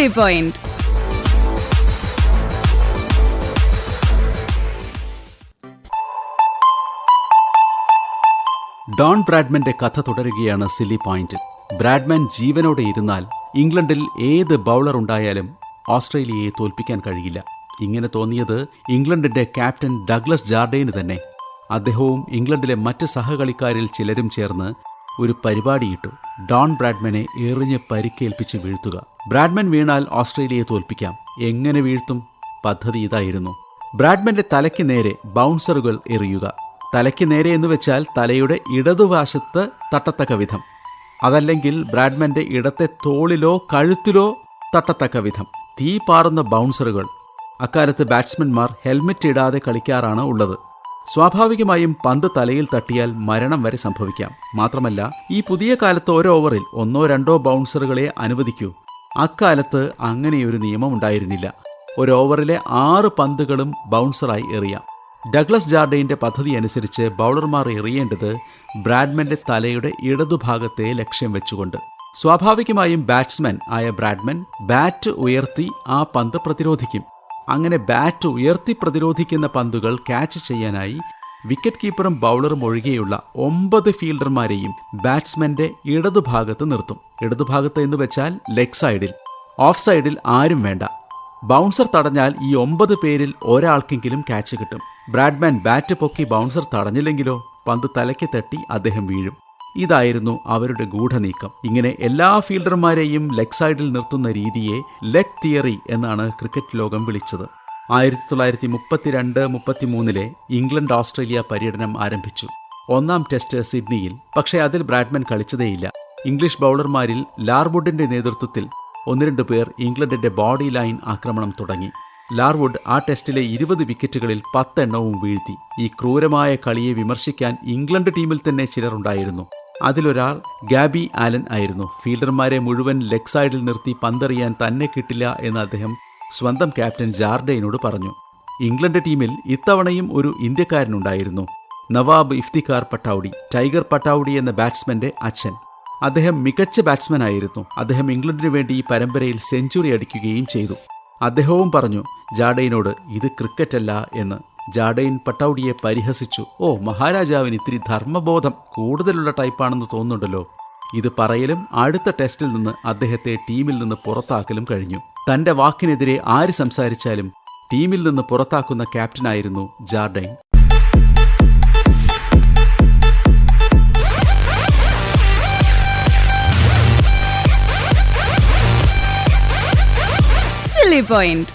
Silly Point. Don ബ്രാഡ്മാന്റെ കഥ തുടരുകയാണ് silly പോയിന്റിൽ. ബ്രാഡ്മാൻ ജീവനോടെ ഇരുന്നാൽ ഇംഗ്ലണ്ടിൽ ഏത് ബൗളർ ഉണ്ടായാലും ഓസ്ട്രേലിയയെ തോൽപ്പിക്കാൻ കഴിയില്ല. ഇങ്ങനെ തോന്നിയത് ഇംഗ്ലണ്ടിന്റെ ക്യാപ്റ്റൻ ഡഗ്ലസ് ജാർഡെയിന് തന്നെ. അദ്ദേഹവും ഇംഗ്ലണ്ടിലെ മറ്റ് സഹകളിക്കാരിൽ ചിലരും ചേർന്ന് ഒരു പരിപാടിയിട്ടു. ഡോൺ ബ്രാഡ്മാനെ എറിഞ്ഞ് പരിക്കേൽപ്പിച്ച് വീഴ്ത്തുക. ബ്രാഡ്മാൻ വീണാൽ ഓസ്ട്രേലിയയെ തോൽപ്പിക്കാം. എങ്ങനെ വീഴ്ത്തും? പദ്ധതി ഇതായിരുന്നു: ബ്രാഡ്മാന്റെ തലയ്ക്ക് നേരെ ബൗൺസറുകൾ എറിയുക. തലയ്ക്ക് നേരെ എന്ന് വെച്ചാൽ തലയുടെ ഇടതുവശത്ത് തട്ടത്തക്ക വിധം, അതല്ലെങ്കിൽ ബ്രാഡ്മാന്റെ ഇടത്തെ തോളിലോ കഴുത്തിലോ തട്ടത്തക്ക വിധം. തീ പാറുന്ന ബൗൺസറുകൾ. അക്കാലത്ത് ബാറ്റ്സ്മാൻമാർ ഹെൽമെറ്റ് ഇടാതെ കളിക്കാറാണ് ഉള്ളത്. സ്വാഭാവികമായും പന്ത് തലയിൽ തട്ടിയാൽ മരണം വരെ സംഭവിക്കാം. മാത്രമല്ല, ഈ പുതിയ കാലത്ത് ഒരു ഓവറിൽ 1-2 ബൗൺസറുകളെ അനുവദിക്കൂ. അക്കാലത്ത് അങ്ങനെയൊരു നിയമം ഉണ്ടായിരുന്നില്ല. ഒരു ഓവറിലെ 6 പന്തുകളും ബൗൺസറായി എറിയാം. ഡഗ്ലസ് ജാർഡെയിന്റെ പദ്ധതി അനുസരിച്ച് ബൗളർമാർ എറിയേണ്ടത് ബ്രാഡ്മാന്റെ തലയുടെ ഇടതുഭാഗത്തെ ലക്ഷ്യം വെച്ചുകൊണ്ട്. സ്വാഭാവികമായും ബാറ്റ്സ്മാൻ ആയ ബ്രാഡ്മാൻ ബാറ്റ് ഉയർത്തി ആ പന്ത് പ്രതിരോധിക്കും. അങ്ങനെ ബാറ്റ് ഉയർത്തി പ്രതിരോധിക്കുന്ന പന്തുകൾ ക്യാച്ച് ചെയ്യാനായി വിക്കറ്റ് കീപ്പറും ബൗളറും ഒഴികെയുള്ള 9 ഫീൽഡർമാരെയും ബാറ്റ്സ്മാന്റെ ഇടതുഭാഗത്ത് നിർത്തും. ഇടതുഭാഗത്ത് എന്ന് വെച്ചാൽ ലെഗ് സൈഡിൽ. ഓഫ് സൈഡിൽ ആരും വേണ്ട. ബൗൺസർ തടഞ്ഞാൽ ഈ 9 പേരിൽ ഒരാൾക്കെങ്കിലും ക്യാച്ച് കിട്ടും. ബ്രാഡ്മാൻ ബാറ്റ് പൊക്കി ബൗൺസർ തടഞ്ഞില്ലെങ്കിലോ പന്ത് തലയ്ക്ക് തട്ടി അദ്ദേഹം വീഴും. ഇതായിരുന്നു അവരുടെ ഗൂഢനീക്കം. ഇങ്ങനെ എല്ലാ ഫീൽഡർമാരെയും ലെഗ് സൈഡിൽ നിർത്തുന്ന രീതിയെ ലെഗ് തിയറി എന്നാണ് ക്രിക്കറ്റ് ലോകം വിളിച്ചത്. 1932-33 ഇംഗ്ലണ്ട് ഓസ്ട്രേലിയ പര്യടനം ആരംഭിച്ചു. 1ാം ടെസ്റ്റ് സിഡ്നിയിൽ. പക്ഷേ അതിൽ ബ്രാഡ്മാൻ കളിച്ചതേയില്ല. ഇംഗ്ലീഷ് ബൗളർമാരിൽ ലാർവുഡിന്റെ നേതൃത്വത്തിൽ 1-2 പേർ ഇംഗ്ലണ്ടിന്റെ ബോഡി ലൈൻ ആക്രമണം തുടങ്ങി. ലാർവുഡ് ആ ടെസ്റ്റിലെ 20 വിക്കറ്റുകളിൽ 10 എണ്ണവും വീഴ്ത്തി. ഈ ക്രൂരമായ കളിയെ വിമർശിക്കാൻ ഇംഗ്ലണ്ട് ടീമിൽ തന്നെ ചിലരുണ്ടായിരുന്നു. അതിലൊരാൾ ഗാബി ആലൻ ആയിരുന്നു. ഫീൽഡർമാരെ മുഴുവൻ ലെഗ് സൈഡിൽ നിർത്തി പന്തെറിയാൻ തന്നെ കിട്ടില്ല എന്ന് അദ്ദേഹം സ്വന്തം ക്യാപ്റ്റൻ ജാർഡെയിനോട് പറഞ്ഞു. ഇംഗ്ലണ്ട് ടീമിൽ ഇത്തവണയും ഒരു ഇന്ത്യക്കാരനുണ്ടായിരുന്നു, നവാബ് ഇഫ്തിഖാർ പട്ടൗഡി. ടൈഗർ പട്ടൗഡി എന്ന ബാറ്റ്സ്മാന്റെ അച്ഛൻ. അദ്ദേഹം മികച്ച ബാറ്റ്സ്മാൻ ആയിരുന്നു. അദ്ദേഹം ഇംഗ്ലണ്ടിനു വേണ്ടി ഈ പരമ്പരയിൽ സെഞ്ചുറി അടിക്കുകയും ചെയ്തു. അദ്ദേഹവും പറഞ്ഞു ജാർഡെയിനോട്, ഇത് ക്രിക്കറ്റല്ല എന്ന്. ജാർഡെയിൻ പട്ടൗഡിയെ പരിഹസിച്ചു. ഓ, മഹാരാജാവിന് ഇത്തിരി ധർമ്മബോധം കൂടുതലുള്ള ടൈപ്പാണെന്ന് തോന്നുന്നുണ്ടല്ലോ. ഇത് പറയലും അടുത്ത ടെസ്റ്റിൽ നിന്ന് അദ്ദേഹത്തെ ടീമിൽ നിന്ന് പുറത്താക്കലും കഴിഞ്ഞു. തന്റെ വാക്കിനെതിരെ ആര് സംസാരിച്ചാലും ടീമിൽ നിന്ന് പുറത്താക്കുന്ന ക്യാപ്റ്റനായിരുന്നു ജാർഡെയിൻ. Silly Point.